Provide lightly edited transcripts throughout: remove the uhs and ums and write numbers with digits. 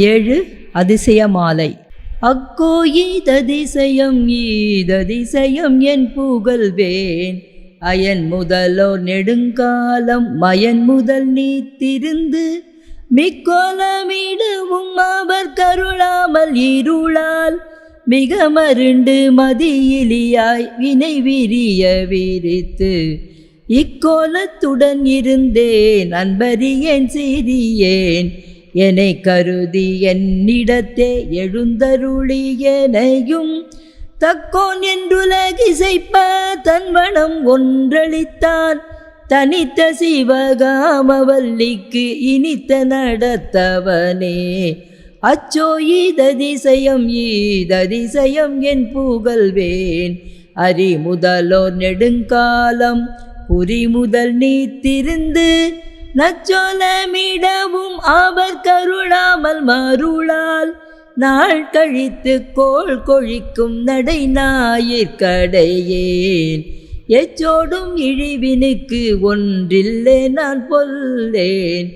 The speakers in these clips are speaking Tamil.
ஏழு அதிசயமாலை. அக்கோ ஈததிசயம் ஈததிசயம் என் புகழ்வேன். அயன் முதலோர் நெடுங்காலம் மயன் முதல் நீத்திருந்து மிக்கோலமிடவும் அவர் கருளாமல் இருளால் மிக மருண்டு மதியிலியாய் வினை விரிய விரித்து இக்கோலத்துடன் இருந்தேன் அன்பறியேன் சிறியேன். என்னை கருதி என்னிடத்தே எழுந்தருளியனையும் தக்கோன் என்றுலகிசைப்ப தன்வனம் ஒன்றளித்தான். தனித்த சிவகாமவல்லிக்கு இனித்த நடத்தவனே. அச்சோ ஈததிசயம் ஈததிசயம் என் புகழ்வேன். அரி முதலோர் நெடுங்காலம் புரி முதல் நீத்திருந்து நச்சோலமிடவும் அவர் கருளாமல் மருளால் நாள் கழித்து கோள் கொழிக்கும் நடை ஞாயிற்கடையேன். எச்சோடும் இழிவினுக்கு ஒன்றில்லே நான் பொல்லேன்.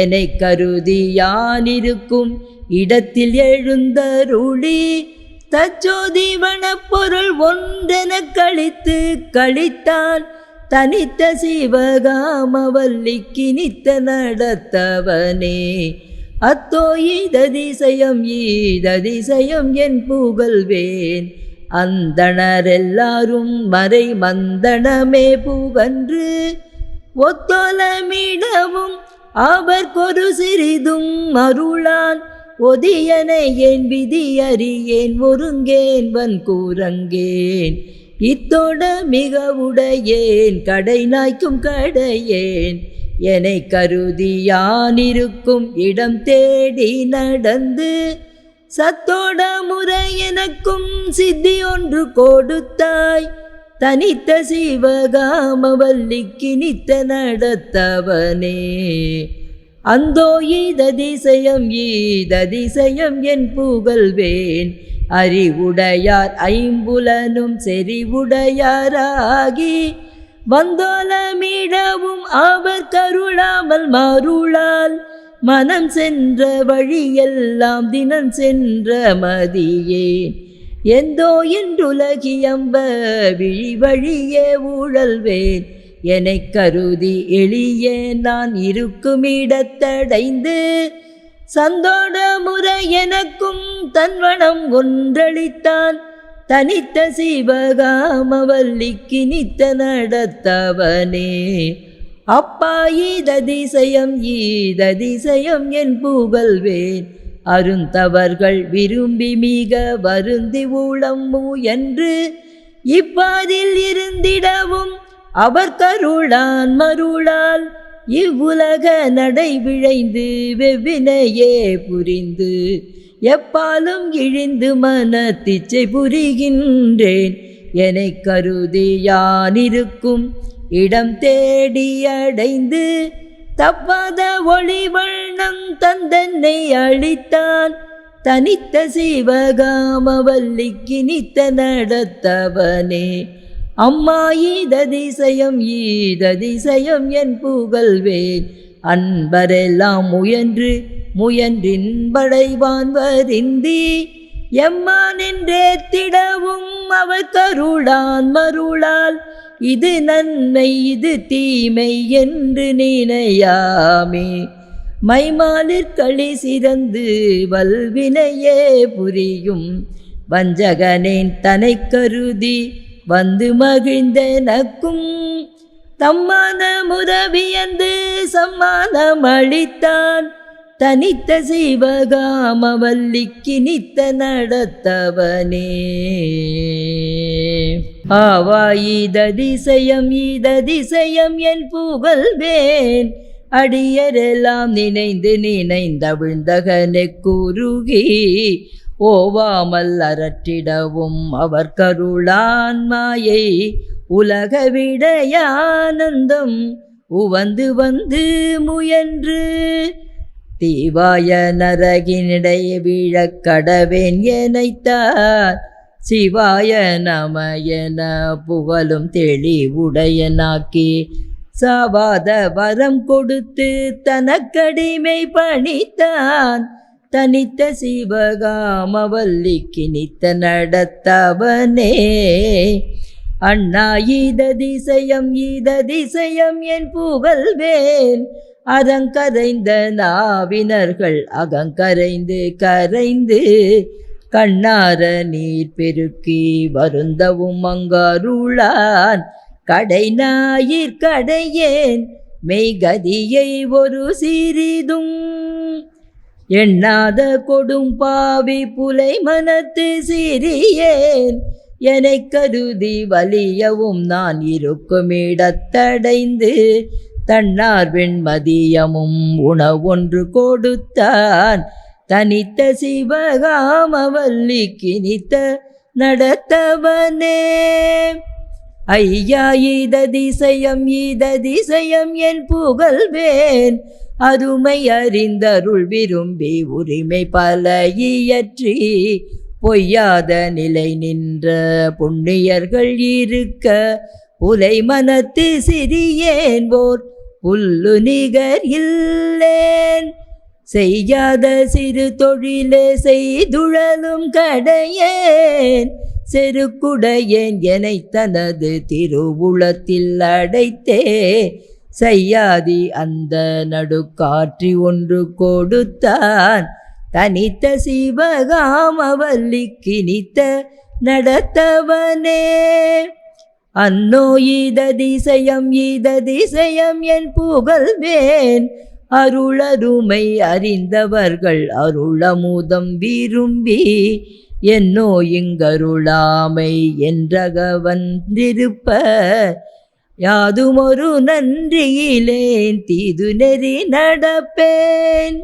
என்னை கருதி யானிருக்கும் இடத்தில் எழுந்தருளி தச்சோதி வனப்பொருள் ஒன்றென கழித்து கழித்தான். தனித்த சிவகாமவல்லிக்கு நித்த நடத்தவனே. அத்தோ ஈததிசயம் ஈததிசயம் என் புகழ்வேன். அந்தணரெல்லாரும் மறை மந்தனமே புகன்று ஒத்தோலமிடவும் அவர் கொரு சிறிதும் அருளான். ஒதியனை என் விதி அறியேன் ஒருங்கேன் வன் கூறங்கேன். இத்தோட மிக உடையேன் கடை நாய்க்கும் கடையேன். என்னை கருதி யானிருக்கும் இடம் தேடி நடந்து சத்தோட முறை எனக்கும் சித்தி ஒன்று கொடுத்தாய். தனித்த சிவகாமவல்லிக்கு நித்த நடத்தவனே. அந்தோ ஈததிசயம் ஈததிசயம் என் புகழ்வேன். அறிவுடையார் ஐம்புலனும் செறிவுடையாராகி வந்தோலமிடவும் அவர் கருளாமல் மருளால் மனம் சென்ற வழியெல்லாம் தினம் சென்ற மதியேன். எந்தோ என்றுலகியம்ப விழி வழியே ஊழல்வேன். என்னை கருதி எளியே நான் இருக்குமிடத்தடைந்து சந்தோட முறை எனக்கும் தன்வனம் ஒன்றளித்தான். தனித்த சிவகாமவல்லிக்கு நித்த நடத்தவனே. அப்பா ஈததிசயம் ஈததிசயம் என் புகழ்வேன். அருந்தவர்கள் விரும்பி மிக வருந்தி ஊழம் முயன்று இப்பாதில் இருந்திடவும் அவர் கருளான் மருளால் இவ்வுலக நடை விழைந்து வெவ்வினையே புரிந்து எப்பாலும் இழிந்து மனத்திச்சை புரிகின்றேன். என்னை கருதி யானிருக்கும் இடம் தேடி அடைந்து தப்பாத ஒளி வண்ணம் தந்தன்னை அளித்தான். தனித்த சிவகாமவல்லிக்கு நித்த நடத்தவனே. அம்மா ஈததிசயம் ஈததிசயம் என் புகழ்வேன். அன்பரெல்லாம் முயன்று முயன்றின்படைவான் வருந்தி எம்மான் என்றேத்திடவும் அவர் கருளான் மருளால் இது நன்மை இது தீமை என்று நினையாமே. மைமாலிற்களி சிறந்து வல்வினையே புரியும் வஞ்சகனேன் தனை கருதி வந்து மகிழ்ந்தனக்கும் தம்மான முறவியந்து சம்மானம் அளித்தான். தனித்த சிவகாமவல்லிக்கு நித்த நடத்தவனே. ஆவா ஈததிசயம் ஈததிசயம் என் புகழ்வேன். அடியரெல்லாம் நினைந்து நினைந்தவிழ்ந்தகனை குறுகி ஓவாமல் அரற்றிடவும் அவர் கருளான் மாயை உலக விடையானந்தம் உவந்து வந்து முயன்று தீவாய நரகினிடைய வீழக் கடவேன் எனைத்தார். சிவாய நமயன புகழும் தெளிவுடையனாக்கி சாவாத வரம் கொடுத்து தனக்கடிமை பணித்தான். தனித்த சிவகாமவல்லிக்கு நித்த நடத்தவனே. அண்ணா ஈததிசயம் என் புகழ்வேன். அறங்கரைந்த நாவினர்கள் அகங்கரைந்து கரைந்து கண்ணார நீர் பெருக்கி வருந்தவும் அங்கருளான். கடை ஞாயிற் கடையேன் மெய்கதியை ஒரு சிறிதும் எண்ணாத கொடும் பாவி புலை மனத்து சிறியேன். என்னை கருதி வலியவும் நான் இருக்குமிடத்தடைந்து தன்னார் வெண்மதியமும் உணவொன்று கொடுத்தான். தனித்த சிவகாமவல்லிக்கு நித்த நடத்தவனே. ஐயா ஈததிசயம் என் புகழ்வேன். அருமை அறிந்தருள் விரும்பி உரிமை பல இயற்றி பொய்யாத நிலை நின்ற புண்ணியர்கள் இருக்க புலை மனத்து சிறியேன் ஓர் புல்லு நிகர் இல்லேன். செய்யாத சிறு தொழிலே செய்துழலும் கடையேன். செருக்குடையேன் எனை தனது திருவுளத்தில் அடைத்தே செய்யாதி அந்த நடுக்காற்றி ஒன்று கொடுத்தான். தனித்த சிவகாமவல்லிக்கு நித்த நடத்தவனே. அன்னோ ஈததிசயம் என் புகழ்வேன். அருளருமை அறிந்தவர்கள் அருளமுதம் விரும்பி என்னோ இங்கருளாமை என்றகவன்றிருப்ப யாதுமொரு நன்றியிலேன் தீது நெறி நடப்பேன்.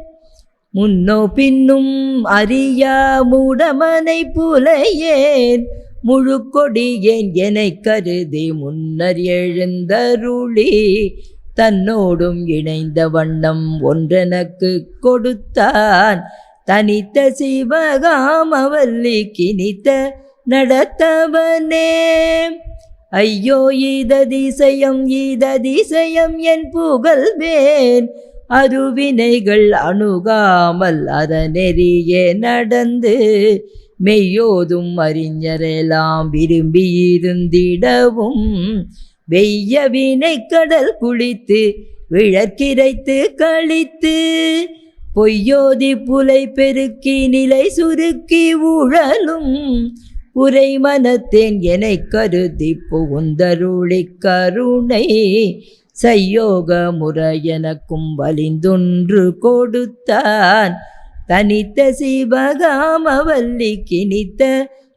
முன்னோ பின்னும் அறியா மூடமனை புலையேன். முழு கொடியேன் எனை கருதி முன்னர் எழுந்தருளி தன்னோடும் இணைந்த வண்ணம் ஒன்றெனக்கு கொடுத்தான். தனித்த சிவகாமவல்லிக்கு நித்த நடத்தவனே. ஐயோ ஈததிசயம் என் புகழ்வேன். அருவினைகள் அணுகாமல் அறநெறியே நடந்து மெய்யோதும் அறிஞரெல்லாம் விரும்பியிருந்திடவும் வெய்ய வினை கடல் குளித்து விழற்கிரைத்து கழித்து பொய்யோதி புலை பெருக்கி நிலை சுருக்கி ஊழலும் உரை மனத்தேன் எனை கருதி புகுந்தருளி கருணை சையோக முறையெனக்கும் வலிந்தொன்று கொடுத்தான். தனித்த சிவகாமவல்லிக்கு நித்த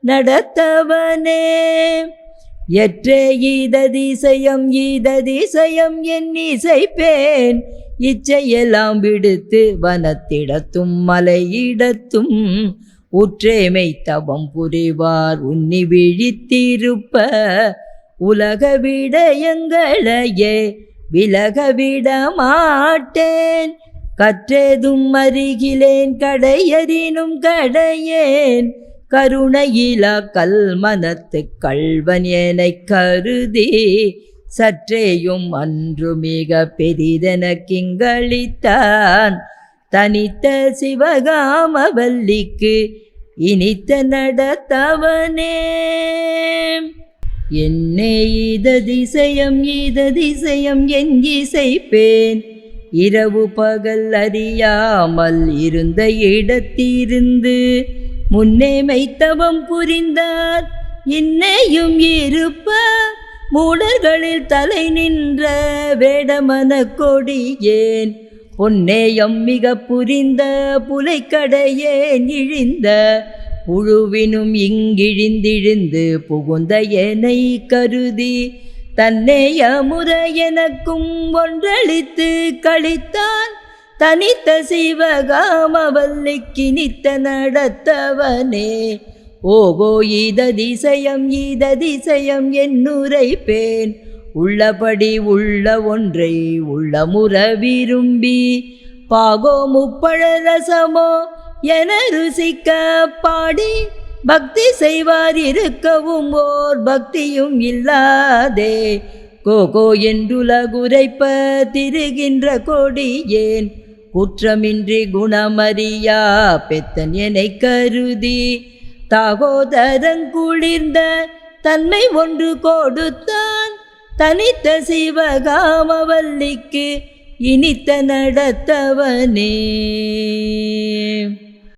நடத்தவனே. எற்றே ஈததிசயம் என் இசைப்பேன். இச்சையெல்லாம் விடுத்து வனத்திடத்தும் மலையிடத்தும் உற்றேமை தவம் புரிவார் உன்னி விழித்திருப்ப உலக விடயங்களையே விலகவிட மாட்டேன். கற்றேதும் அருகிலேன் கடையறினும் கடையேன். கருணையிலா கல் மனத்து கள்வன் எனை கருதி சற்றேயும் அன்று மிக பெரிதென கிங்களித்தான். தனித்த சிவகாமவல்லிக்கு இனித்த நடத்தவனே. என்னே ஈததிசயம் என் இசைப்பேன். இரவு பகல் அறியாமல் இருந்த இடத்திருந்து முன்னே மைத்தவம் புரிந்தார் இன்னையும் இருப்ப மூடர்களில் தலை நின்ற வேடமன கொடியேன். பொன்னேயம் மிக புரிந்த புலைக்கடையேன் இழிந்த புழுவினும் இங்கிழிந்திழிந்து புகுந்த எனை கருதி தன்னேய முறை எனக்கும் ஒன்றளித்து கழித்தான். தனித்த சிவகாமவல்லிக்கு நித்த நடத்தவனே. ஓகோ ஈததிசயம் என்னுரைப்பேன். உள்ளபடி உள்ள ஒன்றை உள்ளமுற விரும்பி பாகோ முப்பழ ரசமோ என ருசிக்க பாடி பக்தி செய்வார் இருக்கவும் ஓர் பக்தியும் இல்லாதே. கோகோ என்றுலகுரைப்ப திரிகின்ற கொடியேன் குற்றமின்றி குணமறியா பெத்தன் எனை கருதி தாகோதரங்குளிர்ந்த தன்மை ஒன்று கொடுத்தான் தனித்த சிவகாமவல்லிக்கு இனித்த நடத்தவனே.